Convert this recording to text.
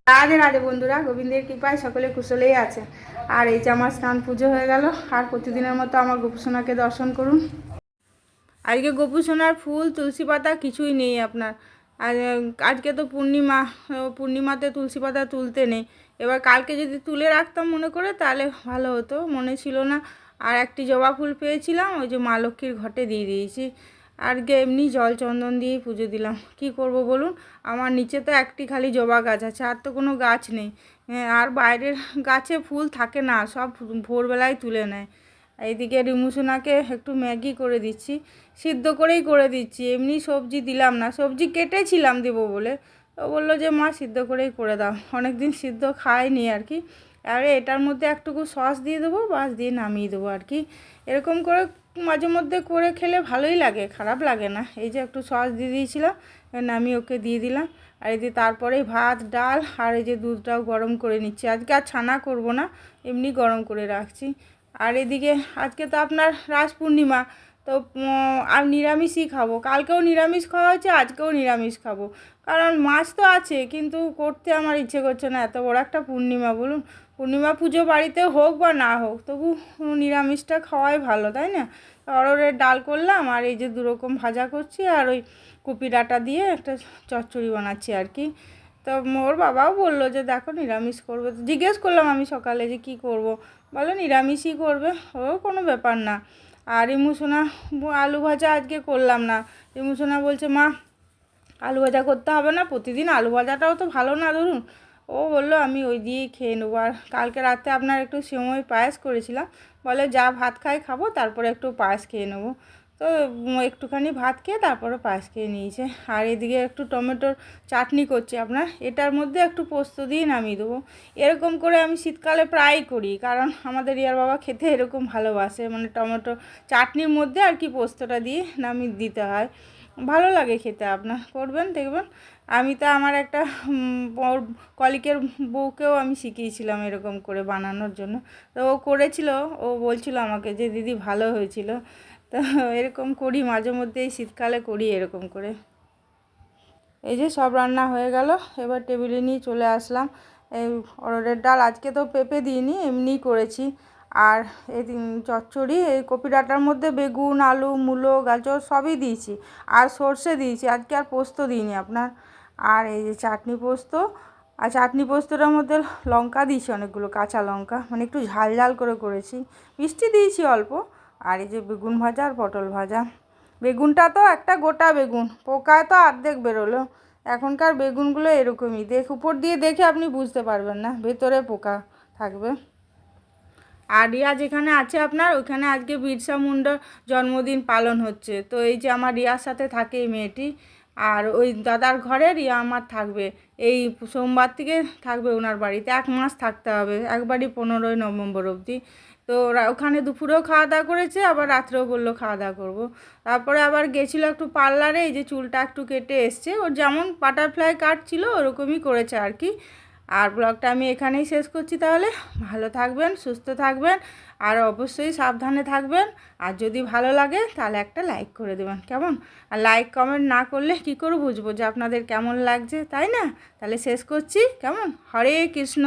রাধে রাধে বন্ধুরা, গোবিন্দের কৃপায় সকলে কুশলেই আছে। আর এই যে আমার স্নান পুজো হয়ে গেল। আর প্রতিদিনের মতো আমার গোপুসোনাকে দর্শন করুন। আজকে গোপুসোনার ফুল, তুলসী পাতা কিছুই নেই আপনার। আর আজকে তো পূর্ণিমাতে তুলসী পাতা তুলতে নেই। এবার কালকে যদি তুলে রাখতাম মনে করে তাহলে ভালো হতো, মনে ছিল না। আর একটি জবা ফুল পেয়েছিলাম, ওই যে মা লক্ষ্মীর ঘটে দিয়ে দিয়েছি। আর এমনি জল চন্দন দিয়েই পুজো দিলাম। কি করব বলুন, আমার নিচে তো একটি খালি জবা গাছ আছে, আর তো কোনো গাছ নেই। আর বাইরের গাছে ফুল থাকে না, সব ভোরবেলায় তুলে নেয়। এইদিকে রিমুসোনাকে একটু ম্যাগি করে দিচ্ছি, সিদ্ধ করেই করে দিচ্ছি, এমনি সবজি দিলাম না। সবজি কেটেছিলাম দেবো বলে, তো বললো যে মা সিদ্ধ করেই করে দাও। অনেক দিন সিদ্ধ খাইনি আর কি। আর এটার মধ্যে একটুকু সস দিয়ে দেবো, বাস দিয়ে নামিয়ে দেবো আর কি। এরকম করে মাঝে মধ্যে করে খেলে ভালোই লাগে, খারাপ লাগে না। এই যে একটু সস দিয়ে দিয়েছিলাম, নামিয়ে ওকে দিয়ে দিলাম। আর এই যে তারপরেই ভাত ডাল আর এই যে দুধটাও গরম করে নিচ্ছি। আজকে আর ছানা করব না, এমনি গরম করে রাখছি। আর এদিকে আজকে তো আপনার রাস পূর্ণিমা, তো আর নিরামিষই খাবো। কালকেও নিরামিষ খাওয়া হয়েছে, আজকেও নিরামিষ খাবো। কারণ মাছ তো আছে, কিন্তু করতে আমার ইচ্ছে করছে না, এত বড় একটা পূর্ণিমা বলুন। পূর্ণিমা পুজো বাড়িতে হোক বা না হোক, তবু নিরামিষটা খাওয়াই ভালো, তাই না? অরহরের ডাল করলাম, আর এই যে দুরকম ভাজা করছি, আর ওই কপি ডাঁটা দিয়ে একটা চচ্চড়ি বানাচ্ছি আর কি। তো ওর বাবাও বললো যে দেখো নিরামিষ করবে, তো জিজ্ঞেস করলাম আমি সকালে যে কি করব, বলো নিরামিষই করবে, ও কোনো ব্যাপার না। আর রিমুসোনা আলু ভাজা আজকে করলাম না। রিমুসোনা বলছে মা আলু ভাজা করতে হবে না, প্রতিদিন আলু ভাজাটাও তো ভালো না ধরুন। ও বললো আমি ওই দিয়েই খেয়ে নেবো। আর কালকে রাতে আপনার একটু সেমাই পায়েস করেছিলাম, বলে যা ভাত খাই খাবো, তারপরে একটু পায়েস খেয়ে নেবো। তো একটুখানি ভাত খেয়ে তারপরে পায়েস খেয়ে নিয়েছে। আর এদিকে একটু টমেটোর চাটনি করছি আপনার, এটার মধ্যে একটু পোস্ত দিয়ে নামিয়ে দেবো। এরকম করে আমি শীতকালে প্রায়ই করি, কারণ আমাদের রিয়ার বাবা খেতে এরকম ভালোবাসে, মানে টমেটো চাটনির মধ্যে আর কি পোস্তটা দিয়ে নামিয়ে দিতে হয়, ভালো লাগে খেতে। আপনার করবেন দেখবেন। আমি তো আমার একটা ওর কলিকের বউকেও আমি শিখিয়েছিলাম এরকম করে বানানোর জন্য, তো ও করেছিল, ও বলছিল আমাকে যে দিদি ভালো হয়েছিল। তো এরকম করি মাঝে মধ্যে, এই শীতকালে করি এরকম করে। এই যে সব রান্না হয়ে গেল, এবার টেবিলে নিয়ে চলে আসলাম। এই অরহরের ডাল আজকে তো পেঁপে দিইনি, এমনিই করেছি। আর এই চচ্চড়ি, এই কপি ডাঁটার মধ্যে বেগুন আলু মূলো গাজর সবই দিয়েছি, আর সর্ষে দিয়েছি, আজকে আর পোস্ত দিইনি আপনার। আর এই যে চাটনি পোস্ত, আর চাটনি পোস্তটার মধ্যে লঙ্কা দিয়েছি অনেকগুলো, কাঁচা লঙ্কা, মানে একটু ঝাল ঝাল করে করেছি, মিষ্টি দিয়েছি অল্প। আর এই যে বেগুন ভাজা আর পটল ভাজা। বেগুনটা তো একটা গোটা বেগুন, পোকায় তো অর্ধেক বেরোলো। এখনকার বেগুনগুলো এরকমই, উপর দিয়ে দেখে আপনি বুঝতে পারবেন না ভেতরে পোকা থাকবে। আর রিয়া যেখানে আছে আপনার, ওইখানে আজকে বিরসা মুন্ডার জন্মদিন পালন হচ্ছে। তো এই যে আমার রিয়ার সাথে থাকে এই মেয়েটি, আর ওই দাদার ঘরে রিয়া আমার থাকবে। এই সোমবার থেকে থাকবে ওনার বাড়িতে, 1 মাস থাকতে হবে, একবারই 15ই নভেম্বর অবধি। তো ওখানে দুপুরেও খাওয়া দাওয়া করেছে, আবার রাত্রেও বললো খাওয়া দাওয়া করবো। তারপরে আবার গেছিলো একটু পার্লারে, এই যে চুলটা একটু কেটে এসছে, ওর যেমন বাটারফ্লাই কাট ছিল ওরকমই করেছে আর কি। আর ব্লগটা আমি এখানেই শেষ করছি তাহলে। ভালো থাকবেন, সুস্থ থাকবেন, আর অবশ্যই সাবধানে থাকবেন। আর যদি ভালো লাগে তাহলে একটা লাইক করে দেবেন, কেমন? আর লাইক কমেন্ট না করলে কী করে বুঝবো যে আপনাদের কেমন লাগছে, তাই না? তাহলে শেষ করছি, কেমন? হরে কৃষ্ণ।